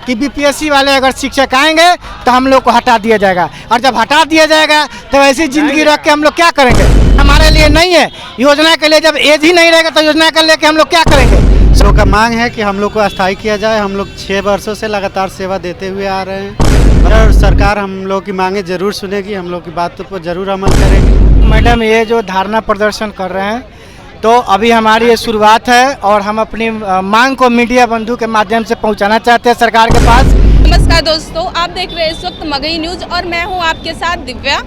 कि बीपीएससी वाले अगर शिक्षक आएंगे तो हम लोग को हटा दिया जाएगा, और जब हटा दिया जाएगा तो ऐसी ज़िंदगी रख के हम लोग क्या करेंगे? हमारे लिए नहीं है योजना के लिए, जब एज ही नहीं रहेगा तो योजना के लेके हम लोग क्या करेंगे? लोगों का मांग है कि हम लोग को अस्थायी किया जाए। हम लोग 6 वर्षों से लगातार सेवा देते हुए आ रहे हैं और सरकार हम लोग की मांगे जरूर सुनेगी, हम लोग की बातों पर जरूर अमल करेगी। मैडम, ये जो धारणा प्रदर्शन कर रहे हैं तो अभी हमारी ये शुरुआत है और हम अपनी मांग को मीडिया बंधु के माध्यम से पहुंचाना चाहते हैं सरकार के पास। नमस्कार दोस्तों, आप देख रहे हैं इस वक्त मगही न्यूज़ और मैं हूं आपके साथ दिव्या।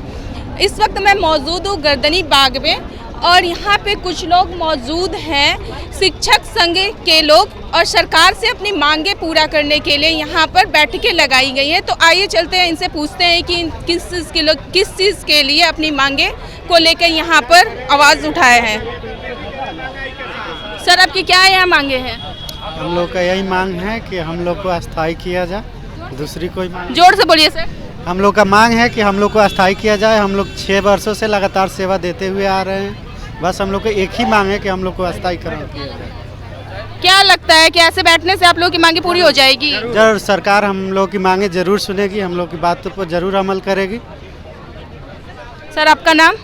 इस वक्त मैं मौजूद हूं गर्दनी बाग में और यहाँ पे कुछ लोग मौजूद हैं, शिक्षक संघ के लोग, और सरकार से अपनी मांगे पूरा करने के लिए यहाँ पर बैठकें लगाई गई हैं। तो आइए चलते हैं, इनसे पूछते हैं कि किस चीज़ के लिए अपनी मांगे को लेकर यहाँ पर आवाज़ उठाए हैं। सर, आपकी क्या यहाँ मांगे हैं? हम लोग का यही मांग है कि हम लोग को अस्थायी किया जाए, दूसरी कोई मांग। जोर से बोलिए सर। हम लोग का मांग है कि हम लोग को अस्थायी किया जाए। हम लोग 6 वर्षों से लगातार सेवा देते हुए आ रहे हैं, बस हम लोग को एक ही मांग है कि हम लोग को अस्थायीकरण किया जाए। क्या लगता है कि ऐसे बैठने से आप लोग की मांगे पूरी हो जाएगी? जरूर, सरकार हम लोग की मांगे जरूर सुनेगी, हम लोग की बातों पर जरूर अमल करेगी। सर, आपका नाम?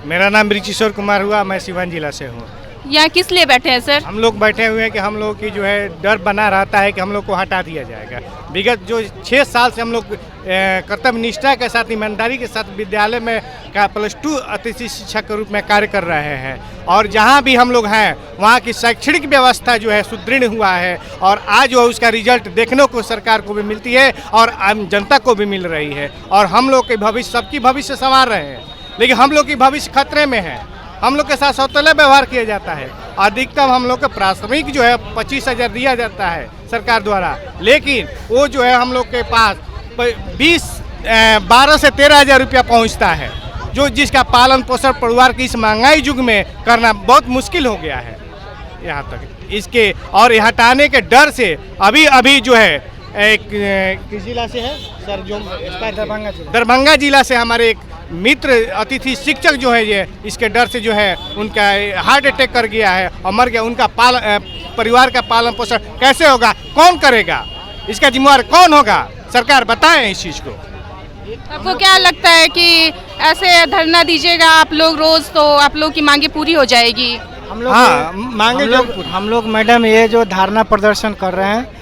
मेरा नाम ऋचिशोर कुमार हुआ, मैं सिवान जिला से हूँ। यहाँ किस लिए बैठे हैं सर? हम लोग बैठे हुए हैं कि हम लोग की जो है डर बना रहता है कि हम लोग को हटा दिया जाएगा। विगत जो 6 साल से हम लोग कर्तव्य निष्ठा के साथ, ईमानदारी के साथ विद्यालय में का +2 अतिथि शिक्षक के रूप में कार्य कर रहे हैं, और जहाँ भी हम लोग हैं वहाँ की शैक्षणिक व्यवस्था जो है सुदृढ़ हुआ है, और आज जो उसका रिजल्ट देखने को सरकार को भी मिलती है और आम जनता को भी मिल रही है, और हम लोग के भविष्य, सबकी भविष्य संवार रहे हैं, लेकिन हम लोग की भविष्य खतरे में है। हम लोग के साथ सौतेला व्यवहार किया जाता है। अधिकतम हम लोग को प्राथमिक जो है 25,000 दिया जाता है सरकार द्वारा, लेकिन वो जो है हम लोग के पास 12 से 13,000 रुपया पहुँचता है, जो जिसका पालन पोषण परिवार की इस महंगाई युग में करना बहुत मुश्किल हो गया है। यहाँ तक इसके और हटाने के डर से अभी जो है एक किस जिला से है सर? जो दरभंगा जिला से हमारे एक मित्र अतिथि शिक्षक जो है, ये इसके डर से जो है उनका हार्ट अटैक कर गया है और मर गया। उनका परिवार का पालन पोषण कैसे होगा, कौन करेगा, इसका जिम्मेवार कौन होगा? सरकार बताएं इस चीज़ को। आपको क्या लगता है कि ऐसे धरना दीजिएगा आप लोग रोज तो आप लोग की मांगे पूरी हो जाएगी? हम लोग मैडम, ये जो धारणा प्रदर्शन कर रहे हैं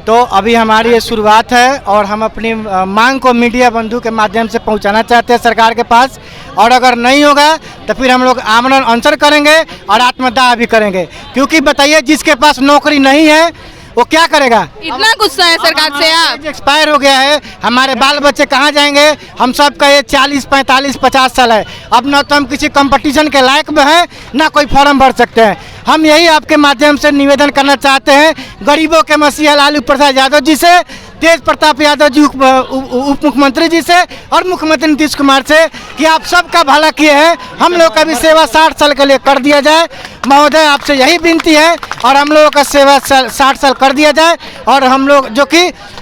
तो अभी हमारी ये शुरुआत है और हम अपनी मांग को मीडिया बंधु के माध्यम से पहुंचाना चाहते हैं सरकार के पास, और अगर नहीं होगा तो फिर हम लोग आमरण अनशन करेंगे और आत्मदाह भी करेंगे। क्योंकि बताइए, जिसके पास नौकरी नहीं है वो क्या करेगा? इतना गुस्सा है सरकार से आप? एक्सपायर हो गया है, हमारे बाल बच्चे कहाँ जाएंगे? हम सब का ये 40, 45, 50 साल है, अब ना तो हम किसी कंपटीशन के लायक में हैं, ना कोई फॉर्म भर सकते हैं। हम यही आपके माध्यम से निवेदन करना चाहते हैं गरीबों के मसीहा लालू प्रसाद यादव जी से, तेज प्रताप यादव जी उप मुख्यमंत्री जी से और मुख्यमंत्री नीतीश कुमार से कि आप सबका भला किए हैं, हम लोग का भी सेवा 60 साल के लिए कर दिया जाए। महोदय, आपसे यही विनती है और हम लोगों का सेवा 60 साल कर दिया जाए। और हम लोग जो कि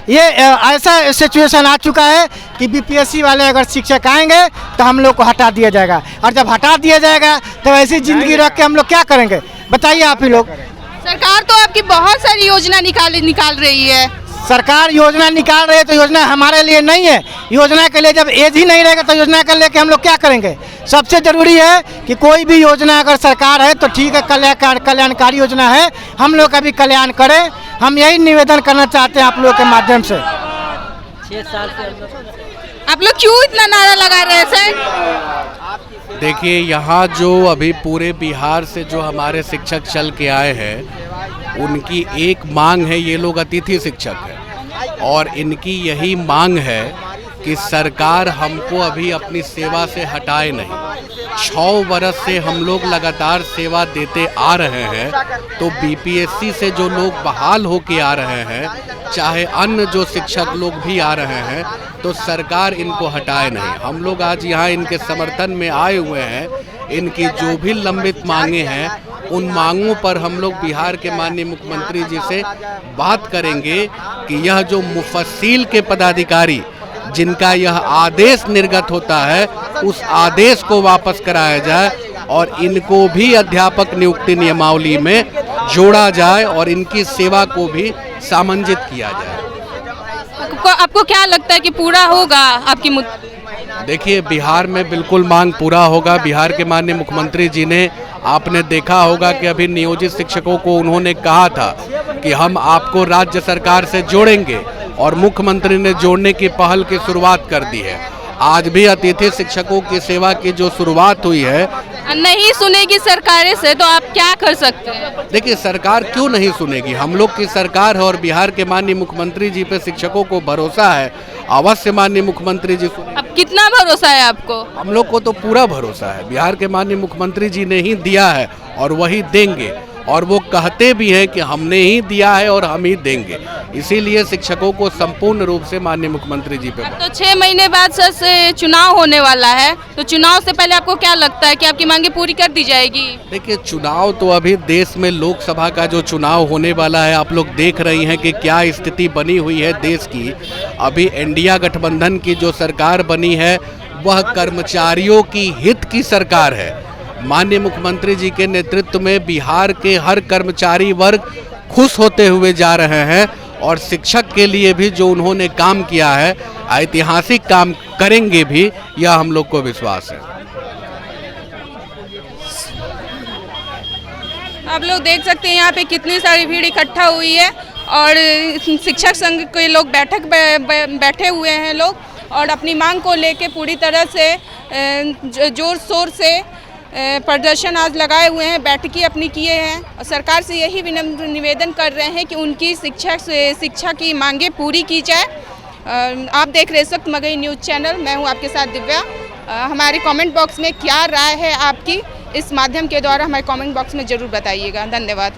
ये ऐसा सिचुएशन आ चुका है कि बीपीएससी वाले अगर शिक्षक आएंगे तो हम लोग को हटा दिया जाएगा, और जब हटा दिया जाएगा तो ऐसी ज़िंदगी रख के हम लोग क्या करेंगे? बताइए आप ही लोग। सरकार तो आपकी बहुत सारी योजना निकाल रही है। सरकार योजना निकाल रही है तो योजना हमारे लिए नहीं है। योजना के लिए जब एज ही नहीं रहेगा तो योजना के लेके हम लोग क्या करेंगे? सबसे ज़रूरी है कि कोई भी योजना अगर सरकार है तो ठीक है, कल्याणकारी योजना है, हम लोग का भी कल्याण करें। हम यही निवेदन करना चाहते हैं आप लोग के माध्यम से। 6 साल से आप लोग क्यों इतना नारा लगा रहे हैं सर? देखिए, यहाँ जो अभी पूरे बिहार से जो हमारे शिक्षक चल के आए हैं, उनकी एक मांग है, ये लोग अतिथि शिक्षक हैं, और इनकी यही मांग है कि सरकार हमको अभी अपनी सेवा से हटाए नहीं। 6 वर्ष से हम लोग लगातार सेवा देते आ रहे हैं, तो बीपीएससी से जो लोग बहाल होके आ रहे हैं, चाहे अन्य जो शिक्षक लोग भी आ रहे हैं, तो सरकार इनको हटाए नहीं। हम लोग आज यहाँ इनके समर्थन में आए हुए हैं। इनकी जो भी लंबित मांगे हैं, उन मांगों पर हम लोग बिहार के माननीय मुख्यमंत्री जी से बात करेंगे कि यह जो मुफस्सिल के पदाधिकारी जिनका यह आदेश निर्गत होता है, उस आदेश को वापस कराया जाए और इनको भी अध्यापक नियुक्ति नियमावली में जोड़ा जाए और इनकी सेवा को भी सामंजित किया जाए। आपको क्या लगता है कि पूरा होगा आपकी देखिए, बिहार में बिल्कुल मांग पूरा होगा। बिहार के माननीय मुख्यमंत्री जी ने, आपने देखा होगा कि अभी नियोजित शिक्षकों को उन्होंने कहा था कि हम आपको राज्य सरकार से जोड़ेंगे, और मुख्यमंत्री ने जोड़ने की पहल की शुरुआत कर दी है। आज भी अतिथि शिक्षकों की सेवा की जो शुरुआत हुई है, नहीं सुनेगी सरकारें से तो आप क्या कर सकते हैं? देखिए, सरकार क्यों नहीं सुनेगी? हम लोग की सरकार है और बिहार के माननीय मुख्यमंत्री जी पे शिक्षकों को भरोसा है। अवश्य माननीय मुख्यमंत्री जी सुनेंगे। अब कितना भरोसा है आपको? हम लोग को तो पूरा भरोसा है। बिहार के माननीय मुख्यमंत्री जी ने ही दिया है और वही देंगे, और वो कहते भी हैं कि हमने ही दिया है और हम ही देंगे। इसीलिए शिक्षकों को संपूर्ण रूप से माननीय मुख्यमंत्री जी पे। तो 6 महीने बाद सर से चुनाव होने वाला है, तो चुनाव से पहले आपको क्या लगता है कि आपकी मांगे पूरी कर दी जाएगी? देखिए, चुनाव तो अभी देश में लोकसभा का जो चुनाव होने वाला है, आप लोग देख रही हैं कि क्या स्थिति बनी हुई है देश की। अभी इंडिया गठबंधन की जो सरकार बनी है वह कर्मचारियों की हित की सरकार है। माननीय मुख्यमंत्री जी के नेतृत्व में बिहार के हर कर्मचारी वर्ग खुश होते हुए जा रहे हैं, और शिक्षक के लिए भी जो उन्होंने काम किया है, ऐतिहासिक काम करेंगे भी, यह हम लोग को विश्वास है। आप लोग देख सकते हैं यहाँ पे कितनी सारी भीड़ इकट्ठा हुई है, और शिक्षक संघ के लोग बैठे हुए हैं लोग, और अपनी मांग को लेके पूरी तरह से जोर शोर से प्रदर्शन आज लगाए हुए हैं, बैठकी अपनी किए हैं, और सरकार से यही विनम्र निवेदन कर रहे हैं कि उनकी शिक्षा की मांगे पूरी की जाए। आप देख रहे हैं इस वक्त मगही न्यूज़ चैनल, मैं हूं आपके साथ दिव्या। हमारे कमेंट बॉक्स में क्या राय है आपकी, इस माध्यम के द्वारा हमारे कमेंट बॉक्स में ज़रूर बताइएगा। धन्यवाद।